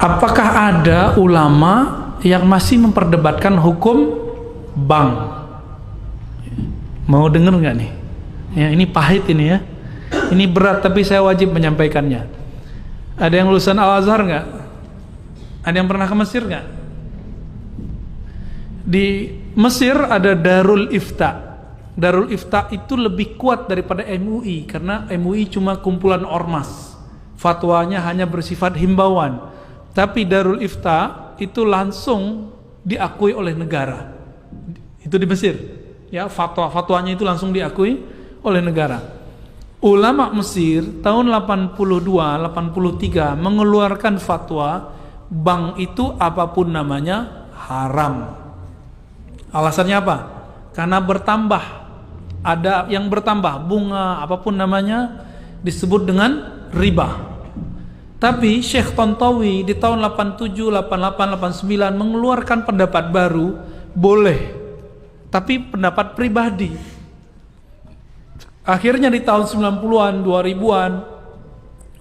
Apakah ada ulama yang masih memperdebatkan hukum bank? Mau denger nggak nih? Ya, ini pahit ini ya. Ini berat tapi saya wajib menyampaikannya. Ada yang lulusan Al-Azhar nggak? Ada yang pernah ke Mesir nggak? Di Mesir ada Darul Ifta. Darul Ifta itu lebih kuat daripada MUI karena MUI cuma kumpulan ormas. Fatwanya hanya bersifat himbauan. Tapi Darul Ifta itu langsung diakui oleh negara. Itu di Mesir. Ya, fatwanya itu langsung diakui oleh negara. Ulama Mesir tahun 82-83 mengeluarkan fatwa bank itu apapun namanya haram. Alasannya apa? Karena bertambah, ada yang bertambah, bunga apapun namanya disebut dengan riba. Tapi Syekh Tontowi di tahun 87, 88, 89 mengeluarkan pendapat baru, boleh, tapi pendapat pribadi. Akhirnya di tahun 90-an, 2000-an,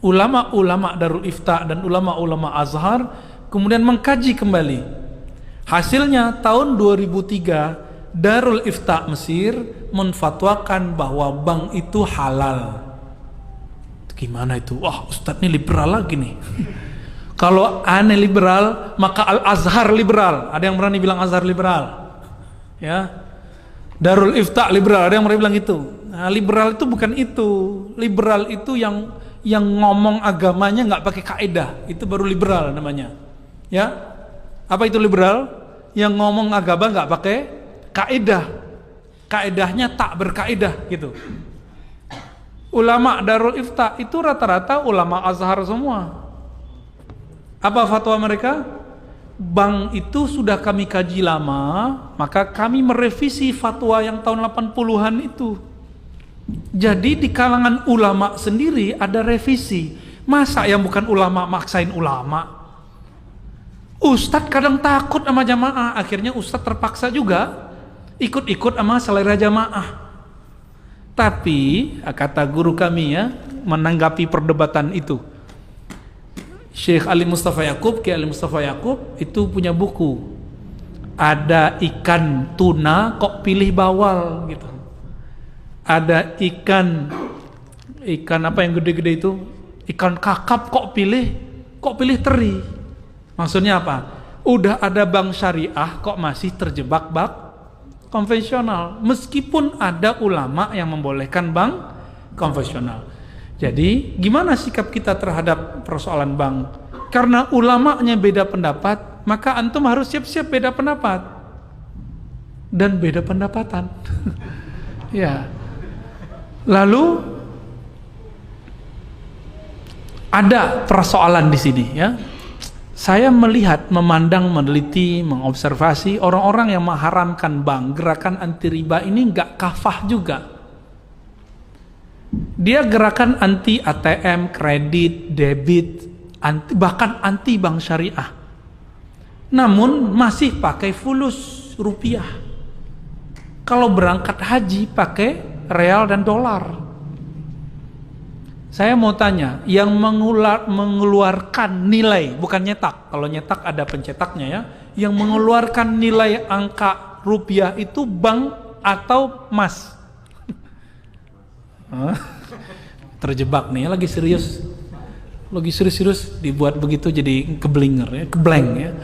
ulama-ulama Darul Ifta dan ulama-ulama Azhar kemudian mengkaji kembali. Hasilnya tahun 2003 Darul Ifta Mesir menfatwakan bahwa bank itu halal. Gimana itu? Wah, Ustadz ini liberal lagi nih. Kalau aneh liberal, maka Al-Azhar liberal. Ada yang berani bilang Azhar liberal? Ya. Darul Ifta liberal, ada yang berani bilang itu. Nah, liberal itu bukan itu. Liberal itu yang ngomong agamanya nggak pakai kaidah. Itu baru liberal namanya. Ya. Apa itu liberal? Yang ngomong agama nggak pakai kaidah. Kaidahnya tak berkaidah gitu. Ulama Darul Ifta itu rata-rata ulama Azhar semua. Apa fatwa mereka? Bank itu sudah kami kaji lama, maka kami merevisi fatwa yang tahun 80-an itu. Jadi di kalangan ulama sendiri ada revisi. Masa yang bukan ulama maksain ulama? Ustadz kadang takut sama jamaah, akhirnya ustadz terpaksa juga ikut-ikut sama selera jamaah. Tapi kata guru kami ya, menanggapi perdebatan itu, Syekh Ali Mustafa Yaqub, Kiai Ali Mustafa Yaqub itu punya buku. Ada ikan tuna kok pilih bawal gitu. Ada ikan apa yang gede-gede itu? Ikan kakap kok pilih teri. Maksudnya apa? Udah ada bank syariah kok masih terjebak bank konvensional, meskipun ada ulama yang membolehkan bank konvensional. Jadi gimana sikap kita terhadap persoalan bank? Karena ulamanya beda pendapat, maka antum harus siap-siap beda pendapat dan beda pendapatan. Ya. Lalu ada persoalan di sini ya. Saya melihat, memandang, meneliti, mengobservasi orang-orang yang mengharamkan bank, gerakan anti riba ini nggak kafah juga. Dia gerakan anti ATM, kredit, debit, bahkan anti bank syariah. Namun masih pakai fulus rupiah. Kalau berangkat haji pakai real dan dolar. Saya mau tanya, yang mengeluarkan nilai, bukan nyetak. Kalau nyetak ada pencetaknya ya. Yang mengeluarkan nilai angka rupiah itu bank atau emas? Terjebak nih, lagi serius dibuat begitu jadi keblinger ya, keblank ya.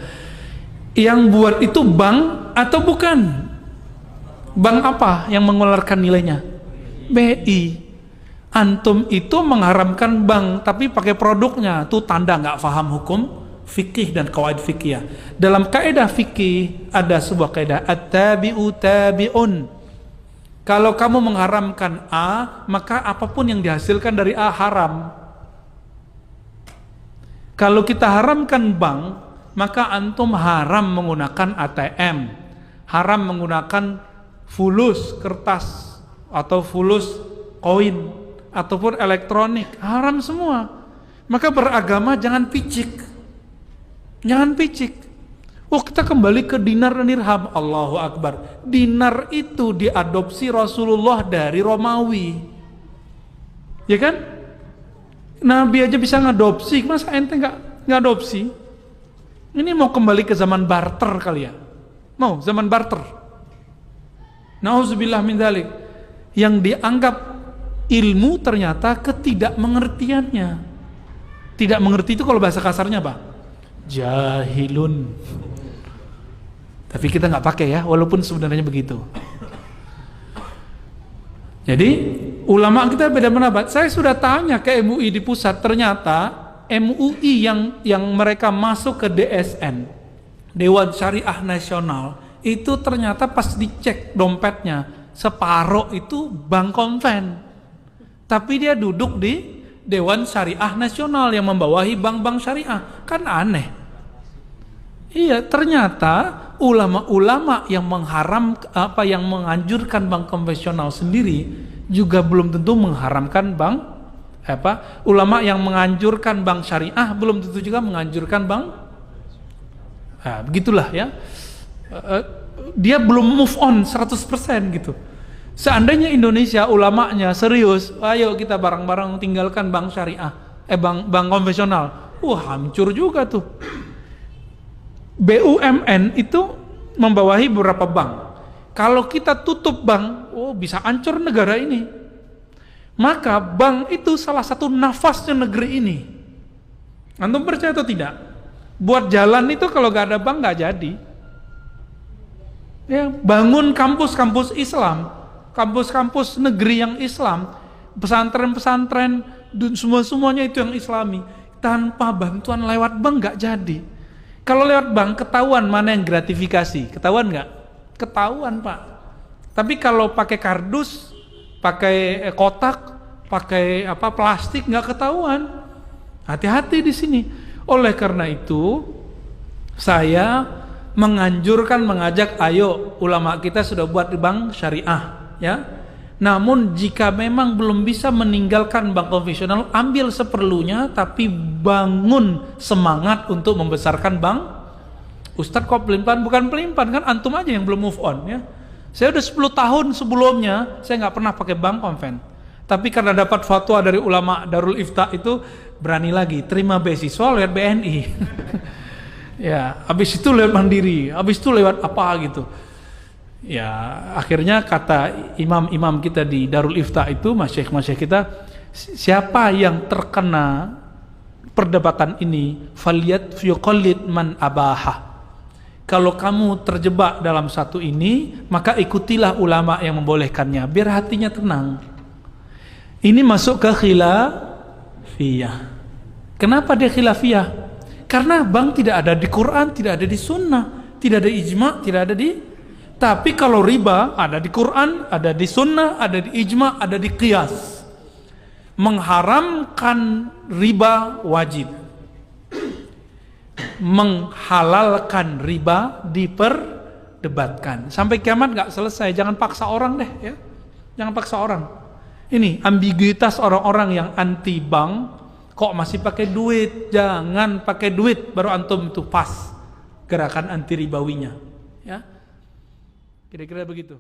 Yang buat itu bank atau bukan? Bank apa yang mengeluarkan nilainya? BI. Antum itu mengharamkan bank tapi pakai produknya, itu tanda nggak paham hukum fikih dan qawaid fikih. Dalam kaidah fikih ada sebuah kaidah at-tabi'u tabi'un. Kalau kamu mengharamkan A, maka apapun yang dihasilkan dari A haram. Kalau kita haramkan bank, maka antum haram menggunakan ATM, haram menggunakan fulus kertas atau fulus koin ataupun elektronik, haram semua. Maka beragama jangan picik. Oh, kita kembali ke dinar dan dirham. Allahu Akbar. Dinar itu diadopsi Rasulullah dari Romawi. Ya kan? Nabi aja bisa ngadopsi, masa ente nggak ngadopsi? Ini mau kembali ke zaman barter kali ya? Mau zaman barter? Nauzubillah min dzalik. Yang dianggap ilmu ternyata ketidakmengertiannya. Tidak mengerti itu kalau bahasa kasarnya apa? Jahilun. Tapi kita nggak pakai ya, walaupun sebenarnya begitu. Jadi ulama kita beda pendapat. Saya sudah tanya ke MUI di pusat, ternyata MUI yang mereka masuk ke DSN, Dewan Syariah Nasional, itu ternyata pas dicek dompetnya separuh itu bank konven. Tapi dia duduk di Dewan Syariah Nasional yang membawahi bank-bank syariah. Kan aneh. Iya, ternyata ulama-ulama yang yang menganjurkan bank konvensional sendiri juga belum tentu mengharamkan bank ulama yang menganjurkan bank syariah belum tentu juga menganjurkan bank. Nah, begitulah ya. Dia belum move on 100% gitu. Seandainya Indonesia ulamanya serius, ayo kita bareng-bareng tinggalkan bank syariah, bank konvensional. Hancur juga tuh. BUMN itu membawahi beberapa bank. Kalau kita tutup bank, bisa hancur negara ini. Maka bank itu salah satu nafasnya negeri ini. Antum percaya atau tidak? Buat jalan itu kalau gak ada bank gak jadi. Ya, bangun kampus-kampus Islam, kampus-kampus negeri yang Islam, pesantren-pesantren, semuanya itu yang Islami. Tanpa bantuan lewat bank gak jadi. Kalau lewat bank ketahuan mana yang gratifikasi, ketahuan nggak? Ketahuan Pak. Tapi kalau pakai kardus, pakai kotak, pakai plastik nggak ketahuan. Hati-hati di sini. Oleh karena itu, saya mengajak, ayo ulama kita sudah buat bank syariah, ya. Namun jika memang belum bisa meninggalkan bank konvensional, ambil seperlunya, tapi bangun semangat untuk membesarkan bank. Ustadz kok pelin-pelan? Bukan pelin-pelan, kan antum aja yang belum move on ya. Saya udah 10 tahun sebelumnya saya nggak pernah pakai bank konven, tapi karena dapat fatwa dari ulama Darul Ifta itu berani lagi terima beasiswa lewat BNI. Ya, habis itu lewat Mandiri, habis itu lewat apa gitu. Ya, akhirnya kata imam-imam kita di Darul Ifta itu, masyayikh kita, siapa yang terkena perdebatan ini, faliyat yuqallid man abaha. Kalau kamu terjebak dalam satu ini, maka ikutilah ulama yang membolehkannya, biar hatinya tenang. Ini masuk ke khilafiyah. Kenapa dia khilafiyah? Karena bank tidak ada di Quran, tidak ada di sunnah, tidak ada ijma, tidak ada di. Tapi kalau riba ada di Quran, ada di sunnah, ada di ijma, ada di qiyas. Mengharamkan riba wajib. Menghalalkan riba diperdebatkan. Sampai kiamat gak selesai. Jangan paksa orang deh ya. Jangan paksa orang. Ini ambiguitas orang-orang yang anti bank. Kok masih pakai duit? Jangan pakai duit baru antum itu pas gerakan anti ribawinya. Ya. Kira-kira begitu.